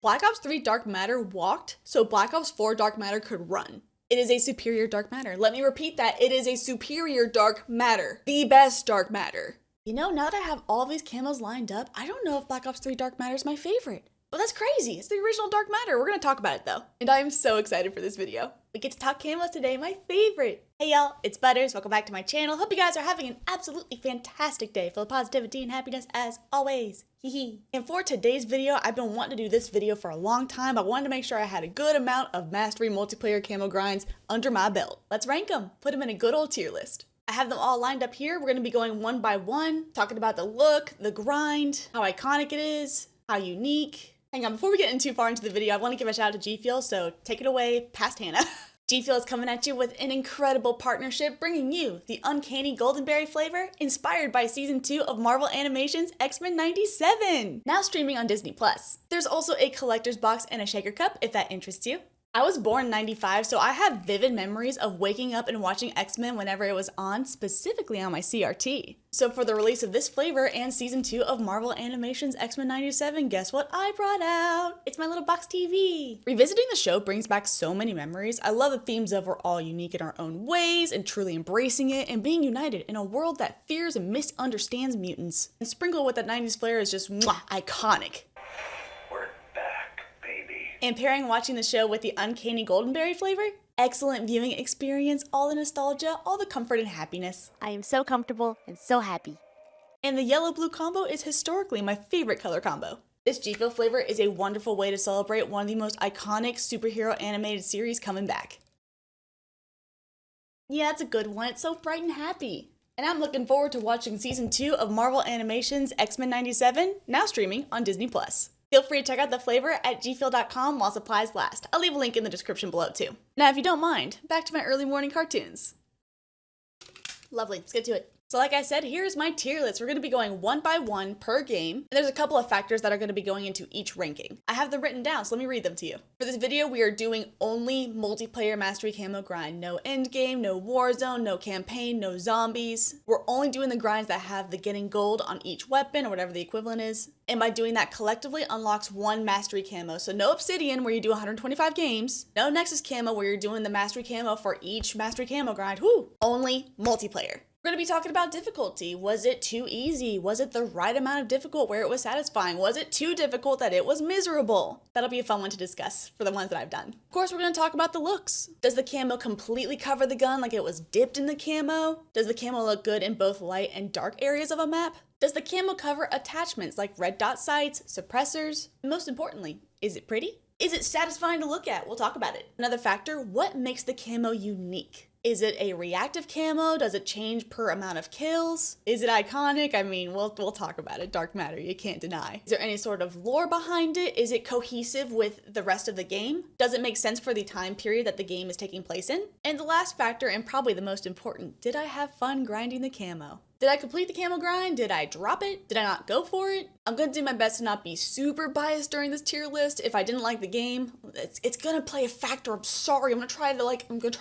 Black Ops 3 Dark Matter walked, so Black Ops 4 Dark Matter could run. It is a superior dark matter. Let me repeat that. It is a superior dark matter. The best dark matter. You know, now that I have all these camos lined up, I don't know if Black Ops 3 Dark Matter is my favorite. But that's crazy. It's the original Dark Matter. We're gonna talk about it though. And I am so excited for this video. We get to talk camos today, my favorite. Hey y'all, it's Butters. Welcome back to my channel. Hope you guys are having an absolutely fantastic day full of positivity and happiness as always. Hee. And for today's video, I've been wanting to do this video for a long time. I wanted to make sure I had a good amount of mastery multiplayer camo grinds under my belt. Let's rank them. Put them in a good old tier list. I have them all lined up here. We're gonna be going one by one, talking about the look, the grind, how iconic it is, how unique. Hang on, before we get too far into the video, I want to give a shout out to G Fuel, so take it away past Hannah. G Fuel is coming at you with an incredible partnership, bringing you the uncanny goldenberry flavor inspired by season 2 of Marvel Animation's X-Men 97, now streaming on Disney+. There's also a collector's box and a shaker cup if that interests you. I was born in 95, so I have vivid memories of waking up and watching X-Men whenever it was on, specifically on my CRT. So for the release of this flavor and season 2 of Marvel Animation's X-Men 97, guess what I brought out? It's my little box TV. Revisiting the show brings back so many memories. I love the themes of we're all unique in our own ways and truly embracing it and being united in a world that fears and misunderstands mutants. And sprinkled with that 90s flair is just mwah, iconic. And pairing watching the show with the uncanny goldenberry flavor, excellent viewing experience, all the nostalgia, all the comfort and happiness. I am so comfortable and so happy. And the yellow-blue combo is historically my favorite color combo. This G Fuel flavor is a wonderful way to celebrate one of the most iconic superhero animated series coming back. Yeah, it's a good one. It's so bright and happy. And I'm looking forward to watching season 2 of Marvel Animation's X-Men 97, now streaming on Disney+. Feel free to check out the flavor at gfuel.com while supplies last. I'll leave a link in the description below too. Now if you don't mind, back to my early morning cartoons. Lovely, let's get to it. So like I said, here's my tier list. We're going to be going one by one per game. And there's a couple of factors that are going to be going into each ranking. I have them written down, so let me read them to you. For this video, we are doing only multiplayer mastery camo grind. No end game, no war zone, no campaign, no zombies. We're only doing the grinds that have the getting gold on each weapon or whatever the equivalent is. And by doing that, collectively unlocks one mastery camo. So no obsidian where you do 125 games. No nexus camo where you're doing the mastery camo for each mastery camo grind. Whoo! Only multiplayer. We're going to be talking about difficulty. Was it too easy? Was it the right amount of difficult where it was satisfying? Was it too difficult that it was miserable? That'll be a fun one to discuss for the ones that I've done. Of course, we're going to talk about the looks. Does the camo completely cover the gun like it was dipped in the camo? Does the camo look good in both light and dark areas of a map? Does the camo cover attachments like red dot sights, suppressors? And most importantly, is it pretty? Is it satisfying to look at? We'll talk about it. Another factor, what makes the camo unique? Is it a reactive camo? Does it change per amount of kills? Is it iconic? I mean, we'll talk about it. Dark matter, you can't deny. Is there any sort of lore behind it? Is it cohesive with the rest of the game? Does it make sense for the time period that the game is taking place in? And the last factor, and probably the most important, did I have fun grinding the camo? Did I complete the camo grind? Did I drop it? Did I not go for it? I'm gonna do my best to not be super biased during this tier list. If I didn't like the game, it's gonna play a factor. I'm sorry. I'm gonna try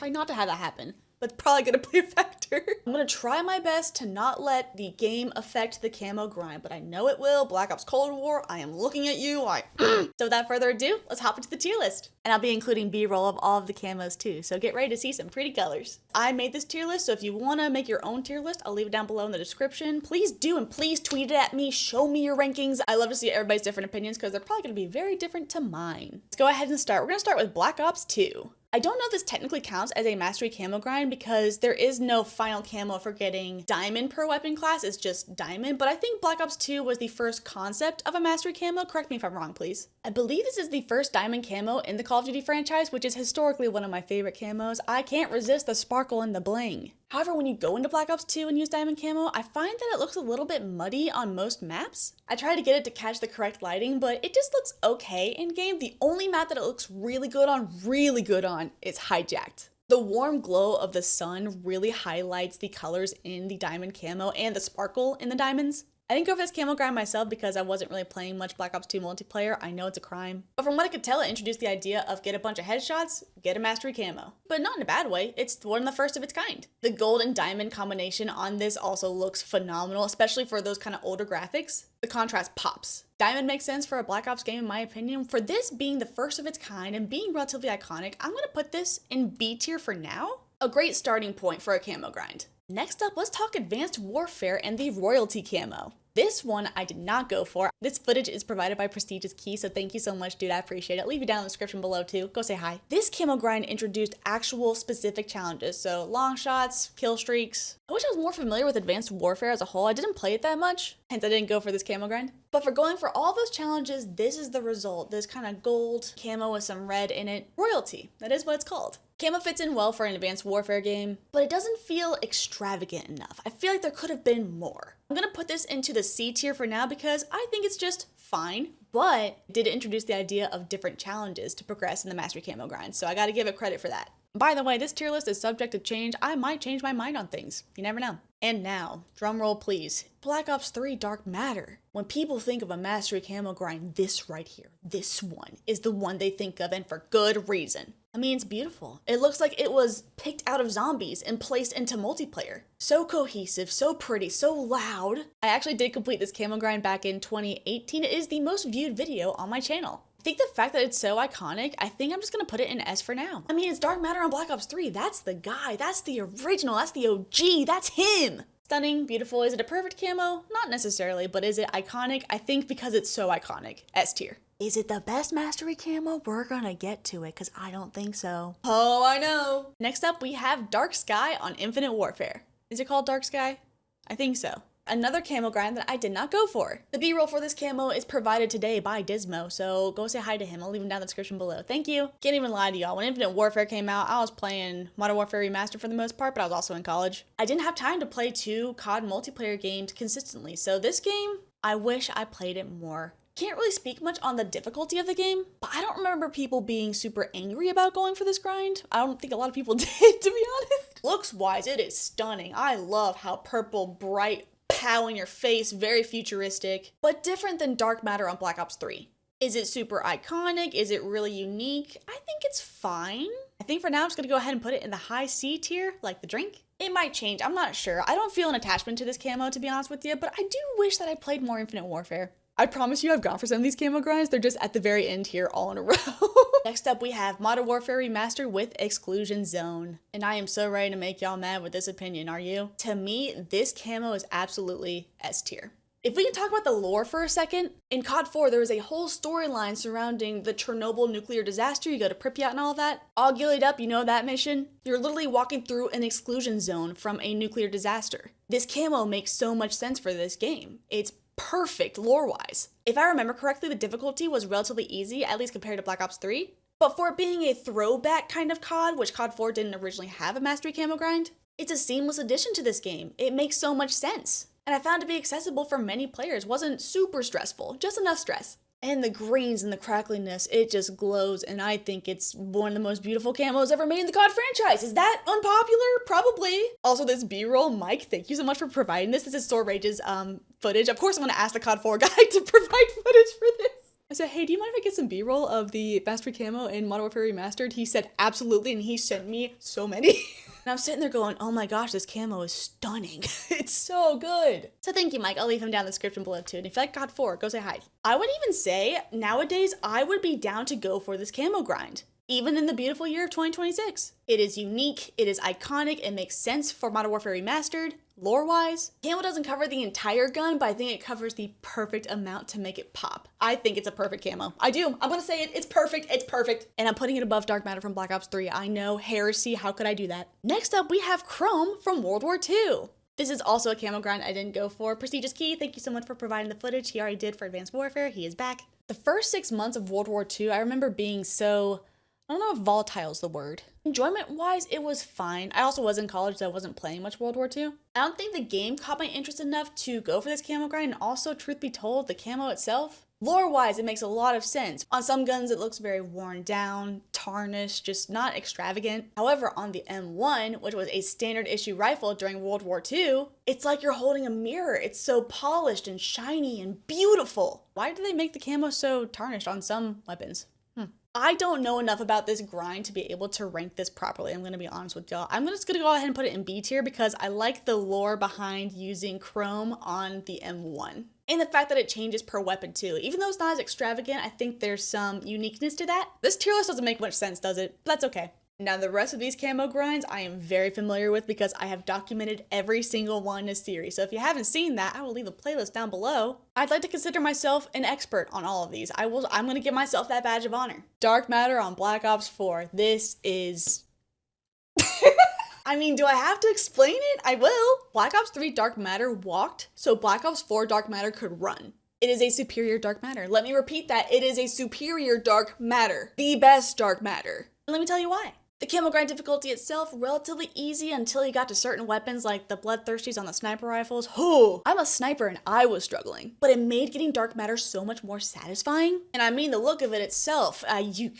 not to have that happen. But it's probably gonna play a factor. I'm gonna try my best to not let the game affect the camo grind, but I know it will. Black Ops Cold War, I am looking at you. So without further ado, let's hop into the tier list. And I'll be including B-roll of all of the camos too, so get ready to see some pretty colors. I made this tier list, so if you wanna make your own tier list, I'll leave it down below in the description. Please do, and please tweet it at me, show me your rankings. I love to see everybody's different opinions because they're probably gonna be very different to mine. Let's go ahead and start. We're gonna start with Black Ops 2. I don't know if this technically counts as a mastery camo grind because there is no final camo for getting diamond per weapon class, it's just diamond, but I think Black Ops 2 was the first concept of a mastery camo. Correct me if I'm wrong, please. I believe this is the first diamond camo in the Call of Duty franchise, which is historically one of my favorite camos. I can't resist the sparkle and the bling. However, when you go into Black Ops 2 and use diamond camo, I find that it looks a little bit muddy on most maps. I try to get it to catch the correct lighting, but it just looks okay in game. The only map that it looks really good on is Hijacked. The warm glow of the sun really highlights the colors in the diamond camo and the sparkle in the diamonds. I didn't go for this camo grind myself because I wasn't really playing much Black Ops 2 multiplayer. I know it's a crime. But from what I could tell, it introduced the idea of get a bunch of headshots, get a mastery camo. But not in a bad way, it's one of the first of its kind. The gold and diamond combination on this also looks phenomenal, especially for those kind of older graphics. The contrast pops. Diamond makes sense for a Black Ops game in my opinion. For this being the first of its kind and being relatively iconic, I'm gonna put this in B tier for now. A great starting point for a camo grind. Next up, let's talk Advanced Warfare and the Royalty camo. This one I did not go for. This footage is provided by PrestigeIsKey, so thank you so much, dude. I appreciate it. Leave it down in the description below too. Go say hi. This camo grind introduced actual specific challenges, so long shots, kill streaks. I wish I was more familiar with Advanced Warfare as a whole. I didn't play it that much, hence I didn't go for this camo grind. But for going for all those challenges, this is the result. This kind of gold camo with some red in it. Royalty, that is what it's called. Camo fits in well for an Advanced Warfare game, but it doesn't feel extravagant enough. I feel like there could have been more. I'm gonna put this into the C tier for now because I think it's just fine, but it did introduce the idea of different challenges to progress in the Mastery Camo grind, so I gotta give it credit for that. By the way, this tier list is subject to change. I might change my mind on things. You never know. And now, drum roll please, Black Ops 3 Dark Matter. When people think of a Mastery Camo grind, this right here, this one, is the one they think of, and for good reason. I mean, it's beautiful. It looks like it was picked out of zombies and placed into multiplayer. So cohesive, so pretty, so loud. I actually did complete this camo grind back in 2018. It is the most viewed video on my channel. I think the fact that it's so iconic, I think I'm just gonna put it in S for now. I mean, it's Dark Matter on Black Ops 3. That's the guy, that's the original, that's the OG, that's him. Stunning, beautiful. Is it a perfect camo? Not necessarily, but is it iconic? I think because it's so iconic, S tier. Is it the best mastery camo? We're gonna get to it, because I don't think so. Oh, I know. Next up, we have Dark Sky on Infinite Warfare. Is it called Dark Sky? I think so. Another camo grind that I did not go for. The B-roll for this camo is provided today by Dysmo, so go say hi to him. I'll leave him down in the description below. Thank you. Can't even lie to y'all. When Infinite Warfare came out, I was playing Modern Warfare Remastered for the most part, but I was also in college. I didn't have time to play 2 COD multiplayer games consistently, so this game, I wish I played it more. Can't really speak much on the difficulty of the game, but I don't remember people being super angry about going for this grind. I don't think a lot of people did, to be honest. Looks-wise, it is stunning. I love how purple, bright, pow in your face, very futuristic, but different than Dark Matter on Black Ops 3. Is it super iconic? Is it really unique? I think it's fine. I think for now I'm just gonna go ahead and put it in the high C tier, like the drink. It might change, I'm not sure. I don't feel an attachment to this camo, to be honest with you, but I do wish that I played more Infinite Warfare. I promise you I've gone for some of these camo grinds, they're just at the very end here all in a row. Next up we have Modern Warfare Remastered with Exclusion Zone. And I am so ready to make y'all mad with this opinion, are you? To me, this camo is absolutely S tier. If we can talk about the lore for a second, in COD 4 there was a whole storyline surrounding the Chernobyl nuclear disaster. You go to Pripyat and all that. All gillied up, you know that mission? You're literally walking through an exclusion zone from a nuclear disaster. This camo makes so much sense for this game. It's perfect lore-wise. If I remember correctly, the difficulty was relatively easy, at least compared to Black Ops 3. But for it being a throwback kind of COD, which COD 4 didn't originally have a mastery camo grind, it's a seamless addition to this game. It makes so much sense. And I found it to be accessible for many players. Wasn't super stressful, just enough stress. And the greens and the crackliness, it just glows, and I think it's one of the most beautiful camos ever made in the COD franchise. Is that unpopular? Probably. Also, this B-roll, Mike, thank you so much for providing this. This is SoaR Rxqe's footage. Of course, I'm gonna ask the COD 4 guy to provide footage for this. I said, hey, do you mind if I get some B-roll of the Mastery Camo in Modern Warfare Remastered? He said, absolutely, and he sent me so many. And I'm sitting there going, oh my gosh, this camo is stunning. It's so good. So thank you, Mike. I'll leave him down in the description below too. And if you like COD 4, go say hi. I would even say, nowadays, I would be down to go for this camo grind. Even in the beautiful year of 2026. It is unique, it is iconic, it makes sense for Modern Warfare Remastered, lore-wise. Camo doesn't cover the entire gun, but I think it covers the perfect amount to make it pop. I think it's a perfect camo. I do. I'm gonna say it. It's perfect. It's perfect. And I'm putting it above Dark Matter from Black Ops 3. I know, heresy, how could I do that? Next up, we have Chrome from World War II. This is also a camo grind I didn't go for. PrestigeIsKey, thank you so much for providing the footage. He already did for Advanced Warfare. He is back. The first 6 months of World War II, I remember being so, I don't know if volatile is the word. Enjoyment-wise, it was fine. I also was in college, so I wasn't playing much World War II. I don't think the game caught my interest enough to go for this camo grind, and also, truth be told, the camo itself, lore-wise, it makes a lot of sense. On some guns, it looks very worn down, tarnished, just not extravagant. However, on the M1, which was a standard issue rifle during World War II, it's like you're holding a mirror. It's so polished and shiny and beautiful. Why do they make the camo so tarnished on some weapons? I don't know enough about this grind to be able to rank this properly. I'm going to be honest with y'all. I'm just going to go ahead and put it in B tier because I like the lore behind using chrome on the M1. And the fact that it changes per weapon too. Even though it's not as extravagant, I think there's some uniqueness to that. This tier list doesn't make much sense, does it? But that's okay. Now the rest of these camo grinds I am very familiar with because I have documented every single one in this series. So if you haven't seen that, I will leave a playlist down below. I'd like to consider myself an expert on all of these. I'm going to give myself that badge of honor. Dark Matter on Black Ops 4. This is... I mean, do I have to explain it? I will. Black Ops 3 Dark Matter walked, so Black Ops 4 Dark Matter could run. It is a superior Dark Matter. Let me repeat that. It is a superior Dark Matter. The best Dark Matter. And let me tell you why. The camo grind difficulty itself, relatively easy until you got to certain weapons like the bloodthirsties on the sniper rifles. Oh, I'm a sniper and I was struggling. But it made getting Dark Matter so much more satisfying. And I mean the look of it itself,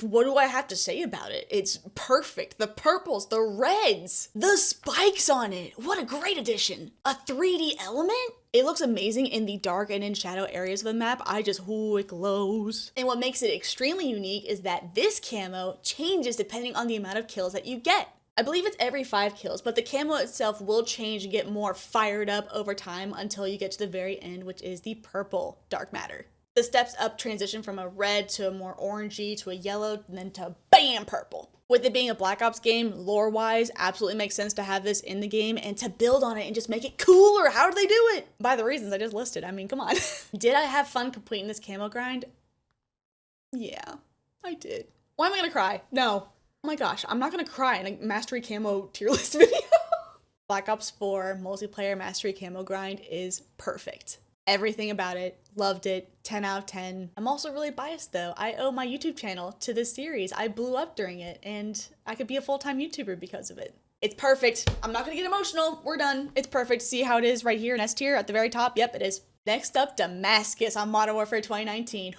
what do I have to say about it? It's perfect. The purples, the reds, the spikes on it. What a great addition. A 3D element? It looks amazing in the dark and in shadow areas of the map. It glows. And what makes it extremely unique is that this camo changes depending on the amount of kills that you get. I believe it's every 5 kills, but the camo itself will change and get more fired up over time until you get to the very end, which is the purple Dark Matter. The steps up transition from a red to a more orangey to a yellow and then to bam, purple. With it being a Black Ops game, lore-wise, absolutely makes sense to have this in the game and to build on it and just make it cooler. How do they do it? By the reasons I just listed. I mean, come on. Did I have fun completing this camo grind? Yeah, I did. Why am I gonna cry? No. Oh my gosh, I'm not gonna cry in a Mastery Camo tier list video. Black Ops 4 multiplayer Mastery Camo grind is perfect. Everything about it, loved it, 10 out of 10. I'm also really biased though. I owe my YouTube channel to this series. I blew up during it and I could be a full-time YouTuber because of it. It's perfect. I'm not gonna get emotional. We're done. It's perfect. See how it is right here in S tier at the very top? Yep, it is. Next up, Damascus on Modern Warfare 2019.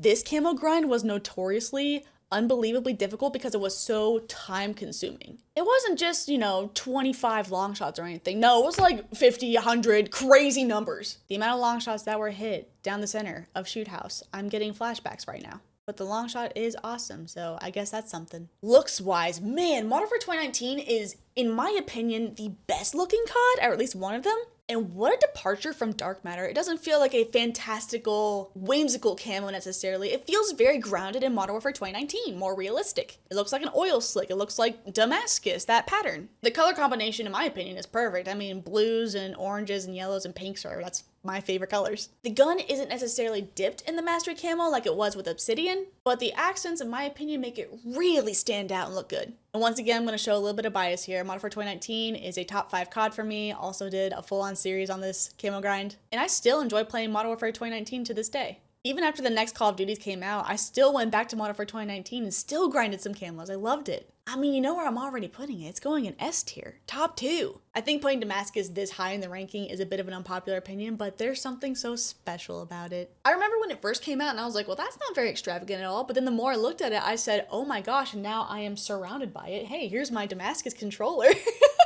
This camo grind was notoriously unbelievably difficult because it was so time consuming. It wasn't just, 25 long shots or anything. No, it was like 50, 100, crazy numbers. The amount of long shots that were hit down the center of Shoot House, I'm getting flashbacks right now. But the long shot is awesome, so I guess that's something. Looks wise, man, Modern Warfare 2019 is, in my opinion, the best looking COD, or at least one of them. And what a departure from Dark Matter. It doesn't feel like a fantastical, whimsical camo necessarily. It feels very grounded in Modern Warfare 2019, more realistic. It looks like an oil slick. It looks like Damascus, that pattern. The color combination, in my opinion, is perfect. I mean, blues and oranges and yellows and pinks that's my favorite colors. The gun isn't necessarily dipped in the Mastery Camo like it was with Obsidian, but the accents, in my opinion, make it really stand out and look good. And once again, I'm going to show a little bit of bias here. Modern Warfare 2019 is a top 5 COD for me. Also did a full-on series on this camo grind. And I still enjoy playing Modern Warfare 2019 to this day. Even after the next Call of Duties came out, I still went back to Modern Warfare 2019 and still grinded some camos. I loved it. I mean, you know where I'm already putting it. It's going in S tier, top 2. I think putting Damascus this high in the ranking is a bit of an unpopular opinion, but there's something so special about it. I remember when it first came out and I was like, well, that's not very extravagant at all. But then the more I looked at it, I said, oh my gosh, and now I am surrounded by it. Hey, here's my Damascus controller.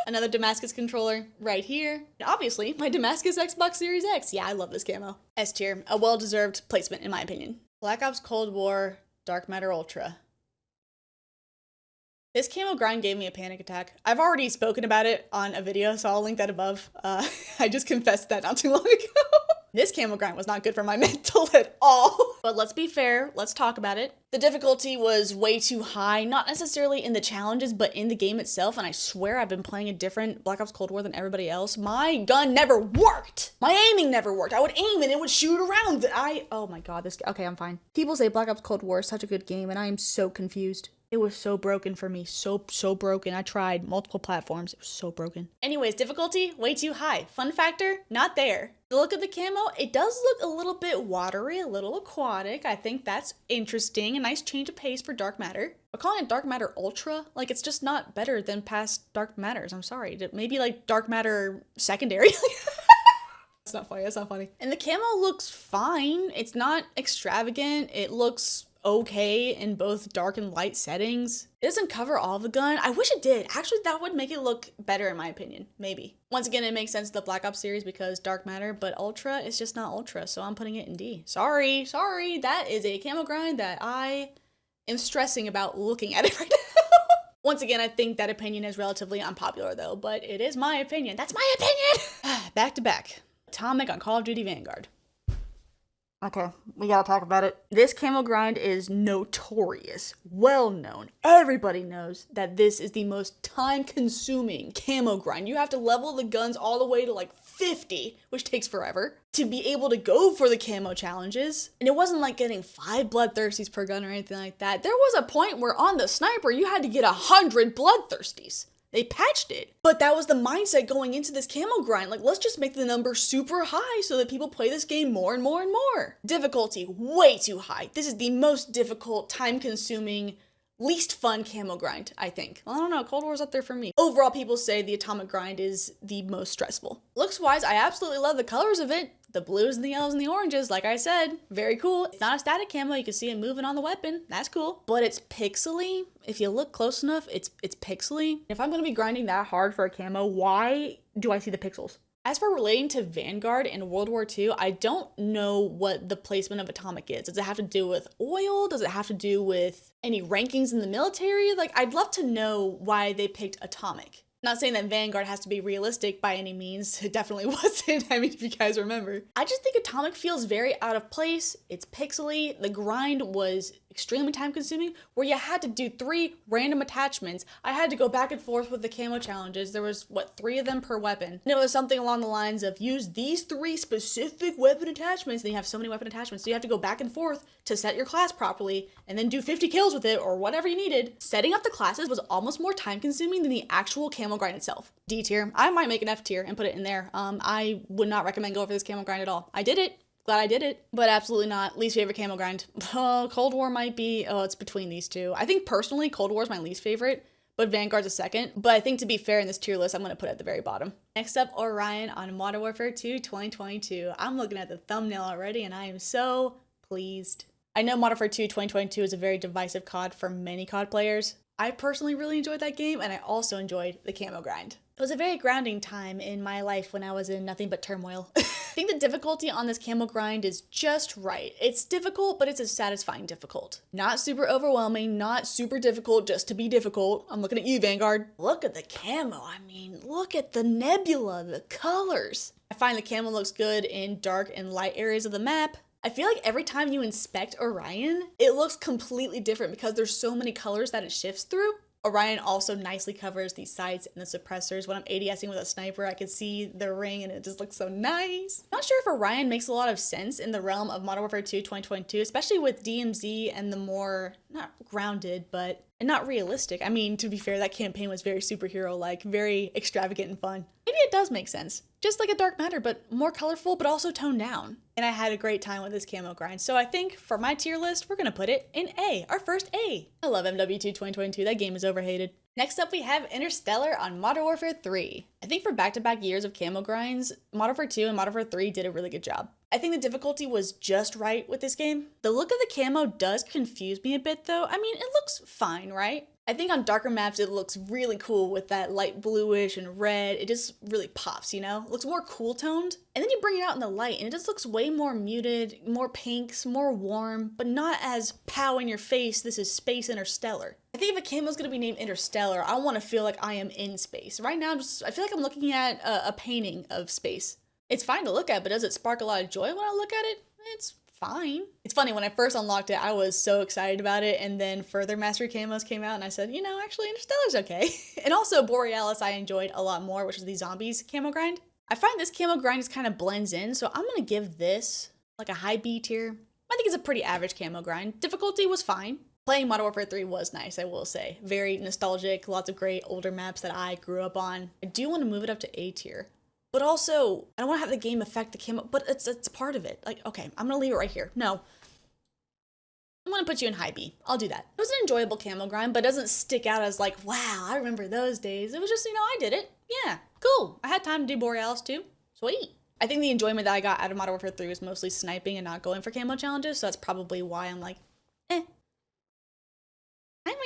Another Damascus controller right here. And obviously, my Damascus Xbox Series X. Yeah, I love this camo. S tier, a well-deserved placement in my opinion. Black Ops Cold War Dark Matter Ultra. This camo grind gave me a panic attack. I've already spoken about it on a video, so I'll link that above. I just confessed that not too long ago. This camo grind was not good for my mental at all. But let's be fair, let's talk about it. The difficulty was way too high, not necessarily in the challenges, but in the game itself, and I swear I've been playing a different Black Ops Cold War than everybody else. My gun never worked! My aiming never worked. I would aim and it would shoot around. Oh my god, okay, I'm fine. People say Black Ops Cold War is such a good game, and I am so confused. It was so broken for me, so broken. I tried multiple platforms, it was so broken. Anyways, difficulty, way too high. Fun factor, not there. The look of the camo, it does look a little bit watery, a little aquatic. I think that's interesting, a nice change of pace for Dark Matter. But calling it Dark Matter Ultra, like it's just not better than past Dark Matters, I'm sorry. Maybe like Dark Matter Secondary. That's not funny, that's not funny. And the camo looks fine. It's not extravagant. It looks okay in both dark and light settings. It doesn't cover all of the gun. I wish it did. Actually, that would make it look better in my opinion, maybe. Once again, it makes sense to the Black Ops series because dark matter, but ultra is just not ultra, so I'm putting it in D. Sorry, that is a camo grind that I am stressing about looking at it right now. Once again, I think that opinion is relatively unpopular though, but it is my opinion. That's my opinion! Back to back. Atomic on Call of Duty Vanguard. Okay, we gotta talk about it. This camo grind is notorious, well known. Everybody knows that this is the most time-consuming camo grind. You have to level the guns all the way to like 50, which takes forever, to be able to go for the camo challenges. And it wasn't like getting 5 bloodthirsties per gun or anything like that. There was a point where on the sniper, you had to get 100 bloodthirsties. They patched it. But that was the mindset going into this camo grind. Like, let's just make the number super high so that people play this game more and more and more. Difficulty, way too high. This is the most difficult, time-consuming, least fun camo grind, I think. Well, I don't know, Cold War's up there for me. Overall, people say the Atomic grind is the most stressful. Looks-wise, I absolutely love the colors of it. The blues and the yellows and the oranges, like I said, very cool. It's not a static camo, you can see it moving on the weapon, that's cool. But it's pixely. If you look close enough, it's pixely. If I'm gonna be grinding that hard for a camo, why do I see the pixels? As for relating to Vanguard and World War II, I don't know what the placement of Atomic is. Does it have to do with oil? Does it have to do with any rankings in the military? Like, I'd love to know why they picked Atomic. Not saying that Vanguard has to be realistic by any means. It definitely wasn't. I mean, if you guys remember. I just think Atomic feels very out of place. It's pixely. The grind was extremely time consuming where you had to do 3 random attachments. I had to go back and forth with the camo challenges. There was, 3 of them per weapon. And it was something along the lines of use these 3 specific weapon attachments. And you have so many weapon attachments. So you have to go back and forth to set your class properly and then do 50 kills with it or whatever you needed. Setting up the classes was almost more time consuming than the actual camo grind itself. D tier. I might make an F tier and put it in there. I would not recommend going for this camo grind at all. I did it. Glad I did it, but absolutely not. Least favorite camo grind. Cold War might be, it's between these two. I think personally Cold War is my least favorite, but Vanguard's a second. But I think to be fair in this tier list, I'm gonna put it at the very bottom. Next up, Orion on Modern Warfare 2 2022. I'm looking at the thumbnail already and I am so pleased. I know Modern Warfare 2 2022 is a very divisive COD for many COD players. I personally really enjoyed that game and I also enjoyed the camo grind. It was a very grounding time in my life when I was in nothing but turmoil. I think the difficulty on this camo grind is just right. It's difficult, but it's a satisfying difficult. Not super overwhelming, not super difficult just to be difficult. I'm looking at you, Vanguard. Look at the camo. I mean, look at the nebula, the colors. I find the camo looks good in dark and light areas of the map. I feel like every time you inspect Orion, it looks completely different because there's so many colors that it shifts through. Orion also nicely covers the sights and the suppressors. When I'm ADSing with a sniper, I can see the ring and it just looks so nice. Not sure if Orion makes a lot of sense in the realm of Modern Warfare 2 2022, especially with DMZ and the more, not grounded, but and not realistic. I mean, to be fair, that campaign was very superhero-like, very extravagant and fun. Maybe it does make sense. Just like a Dark Matter, but more colorful, but also toned down. And I had a great time with this camo grind. So I think for my tier list, we're gonna put it in A, our first A. I love MWII 2022, that game is overhated. Next up, we have Interstellar on Modern Warfare 3. I think for back-to-back years of camo grinds, Modern Warfare 2 and Modern Warfare 3 did a really good job. I think the difficulty was just right with this game. The look of the camo does confuse me a bit though. I mean, it looks fine, right? I think on darker maps, it looks really cool with that light bluish and red. It just really pops, you know? It looks more cool toned. And then you bring it out in the light and it just looks way more muted, more pinks, more warm, but not as pow in your face, this is space interstellar. I think if a camo is gonna be named Interstellar, I wanna feel like I am in space. Right now, I feel like I'm looking at a painting of space. It's fine to look at, but does it spark a lot of joy when I look at it? It's fine. It's funny, when I first unlocked it, I was so excited about it, and then further Mastery Camos came out, and I said, you know, actually Interstellar's okay. And also Borealis I enjoyed a lot more, which is the zombies camo grind. I find this camo grind just kind of blends in, so I'm gonna give this like a high B tier. I think it's a pretty average camo grind. Difficulty was fine. Playing Modern Warfare 3 was nice, I will say. Very nostalgic, lots of great older maps that I grew up on. I do want to move it up to A tier. But also, I don't want to have the game affect the camo, but it's part of it. Like, okay, I'm gonna leave it right here. No. I'm gonna put you in high B. I'll do that. It was an enjoyable camo grind, but it doesn't stick out as like, wow, I remember those days. It was just, you know, I did it. Yeah, cool. I had time to do Borealis too. Sweet. I think the enjoyment that I got out of Modern Warfare 3 was mostly sniping and not going for camo challenges, so that's probably why I'm like,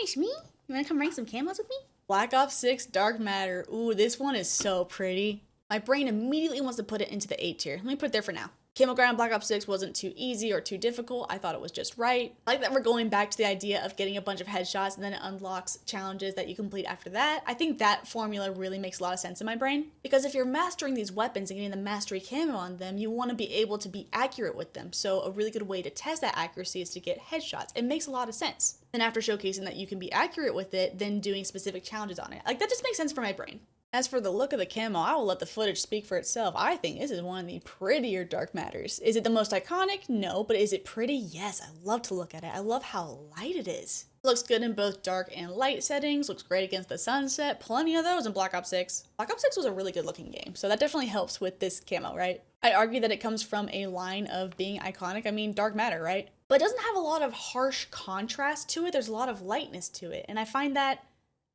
Nice, me? You wanna come rank some camos with me? Black Ops 6 Dark Matter. Ooh, this one is so pretty. My brain immediately wants to put it into the A tier. Let me put it there for now. Camo grind Black Ops 6 wasn't too easy or too difficult. I thought it was just right. I like that we're going back to the idea of getting a bunch of headshots and then it unlocks challenges that you complete after that. I think that formula really makes a lot of sense in my brain. Because if you're mastering these weapons and getting the mastery camo on them, you want to be able to be accurate with them. So a really good way to test that accuracy is to get headshots. It makes a lot of sense. Then after showcasing that you can be accurate with it, then doing specific challenges on it. Like that just makes sense for my brain. As for the look of the camo, I will let the footage speak for itself. I think this is one of the prettier Dark Matters. Is it the most iconic? No, but is it pretty? Yes, I love to look at it. I love how light it is. Looks good in both dark and light settings, looks great against the sunset, plenty of those in Black Ops 6. Black Ops 6 was a really good looking game, so that definitely helps with this camo, right? I'd argue that it comes from a line of being iconic, I mean Dark Matter, right? But it doesn't have a lot of harsh contrast to it, there's a lot of lightness to it, and I find that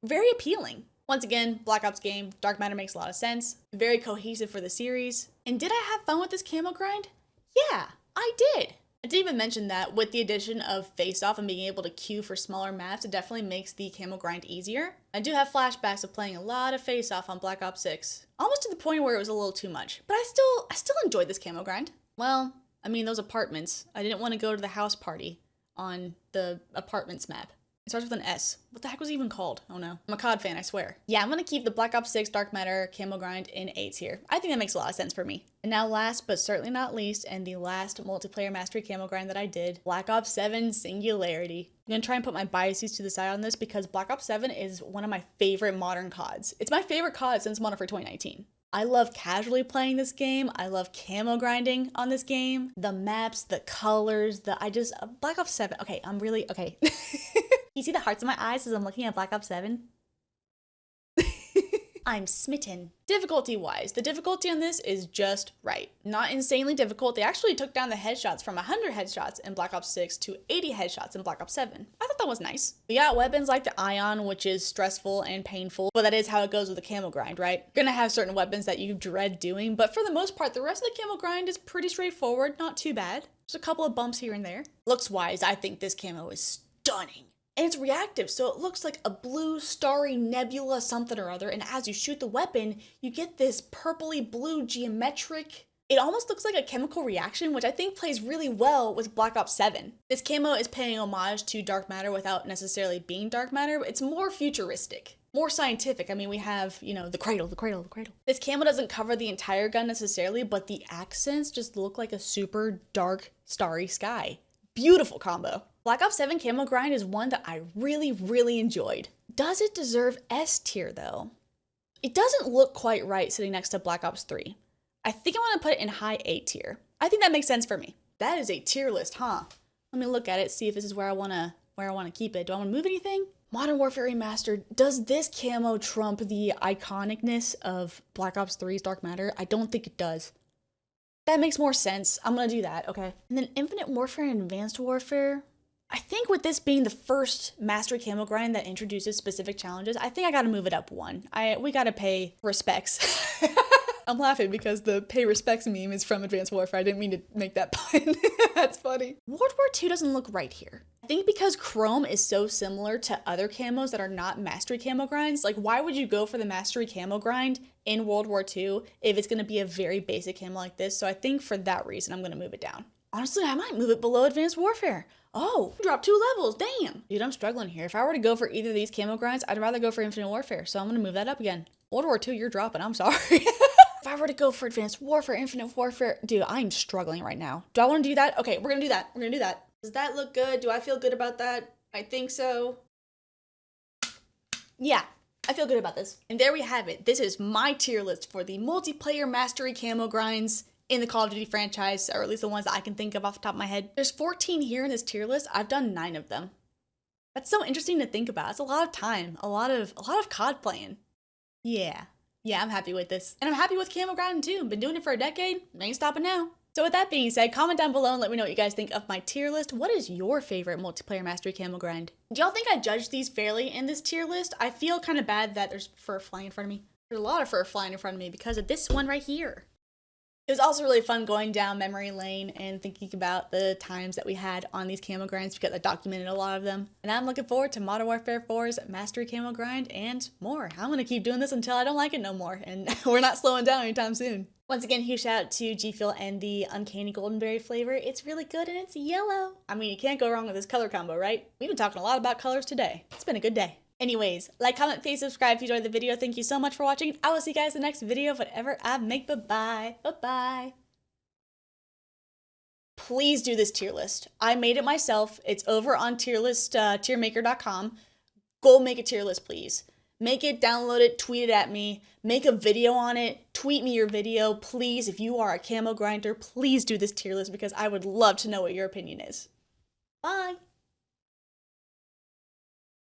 very appealing. Once again, Black Ops game, Dark Matter makes a lot of sense, very cohesive for the series. And did I have fun with this camo grind? Yeah, I did. I didn't even mention that with the addition of face-off and being able to queue for smaller maps, it definitely makes the camo grind easier. I do have flashbacks of playing a lot of face-off on Black Ops 6, almost to the point where it was a little too much, but I still enjoyed this camo grind. Well, I mean those apartments, I didn't want to go to the house party on the apartments map. It starts with an S. What the heck was it even called? Oh no. I'm a COD fan, I swear. Yeah, I'm gonna keep the Black Ops 6 Dark Matter camo grind in A tier. I think that makes a lot of sense for me. And now last but certainly not least, and the last multiplayer mastery camo grind that I did, Black Ops 7 Singularity. I'm gonna try and put my biases to the side on this because Black Ops 7 is one of my favorite modern CODs. It's my favorite COD since Modern Warfare 2019. I love casually playing this game. I love camo grinding on this game. The maps, the colors, Black Ops 7. Okay, okay. You see the hearts in my eyes as I'm looking at Black Ops 7? I'm smitten. Difficulty-wise, the difficulty on this is just right. Not insanely difficult. They actually took down the headshots from 100 headshots in Black Ops 6 to 80 headshots in Black Ops 7. I thought that was nice. We got weapons like the Ion, which is stressful and painful, but that is how it goes with the camo grind, right? You're gonna have certain weapons that you dread doing, but for the most part, the rest of the camo grind is pretty straightforward, not too bad. Just a couple of bumps here and there. Looks-wise, I think this camo is stunning. And it's reactive, so it looks like a blue, starry nebula something or other, and as you shoot the weapon, you get this purpley blue geometric. It almost looks like a chemical reaction, which I think plays really well with Black Ops 7. This camo is paying homage to Dark Matter without necessarily being Dark Matter, but it's more futuristic, more scientific. I mean, we have, you know, the cradle. This camo doesn't cover the entire gun necessarily, but the accents just look like a super dark, starry sky. Beautiful combo. Black Ops 7 camo grind is one that I really enjoyed. Does it deserve S tier though? It doesn't look quite right sitting next to Black Ops 3. I think I'm gonna put it in high A tier. I think that makes sense for me. That is a tier list, huh? Let me look at it, see if this is where I wanna keep it. Do I wanna move anything? Modern Warfare Remastered. Does this camo trump the iconicness of Black Ops 3's Dark Matter? I don't think it does. That makes more sense. I'm gonna do that, okay. And then Infinite Warfare and Advanced Warfare. I think with this being the first mastery camo grind that introduces specific challenges, I think I gotta move it up one. We gotta pay respects. I'm laughing because the pay respects meme is from Advanced Warfare. I didn't mean to make that pun. That's funny. World War II doesn't look right here. I think because Chrome is so similar to other camos that are not mastery camo grinds, like why would you go for the mastery camo grind in World War II if it's gonna be a very basic camo like this? So I think for that reason, I'm gonna move it down. Honestly, I might move it below Advanced Warfare. Oh, drop 2 levels, damn. Dude, I'm struggling here. If I were to go for either of these camo grinds, I'd rather go for Infinite Warfare, so I'm gonna move that up again. World War II, you're dropping, I'm sorry. If I were to go for Advanced Warfare, Infinite Warfare, dude, I'm struggling right now. Do I wanna do that? Okay, we're gonna do that. Does that look good? Do I feel good about that? I think so. Yeah, I feel good about this. And there we have it. This is my tier list for the multiplayer mastery camo grinds in the Call of Duty franchise, or at least the ones that I can think of off the top of my head. There's 14 here in this tier list. I've done 9 of them. That's so interesting to think about. It's a lot of time, a lot of COD playing. Yeah, I'm happy with this. And I'm happy with camo grinding too. Been doing it for a decade, ain't stopping now. So with that being said, comment down below and let me know what you guys think of my tier list. What is your favorite multiplayer mastery camo grind? Do y'all think I judged these fairly in this tier list? I feel kind of bad that there's fur flying in front of me. There's a lot of fur flying in front of me because of this one right here. It was also really fun going down memory lane and thinking about the times that we had on these camo grinds because I documented a lot of them. And I'm looking forward to Modern Warfare 4's Mastery Camo Grind and more. I'm going to keep doing this until I don't like it no more, and we're not slowing down anytime soon. Once again, huge shout out to G-Fuel and the Uncanny Goldenberry flavor. It's really good and it's yellow. I mean, you can't go wrong with this color combo, right? We've been talking a lot about colors today. It's been a good day. Anyways, like, comment, please subscribe if you enjoyed the video. Thank you so much for watching. I will see you guys in the next video of whatever I make. Bye-bye. Bye-bye. Please do this tier list. I made it myself. It's over on tiermaker.com. Go make a tier list, please. Make it, download it, tweet it at me. Make a video on it. Tweet me your video. Please, if you are a camo grinder, please do this tier list because I would love to know what your opinion is. Bye.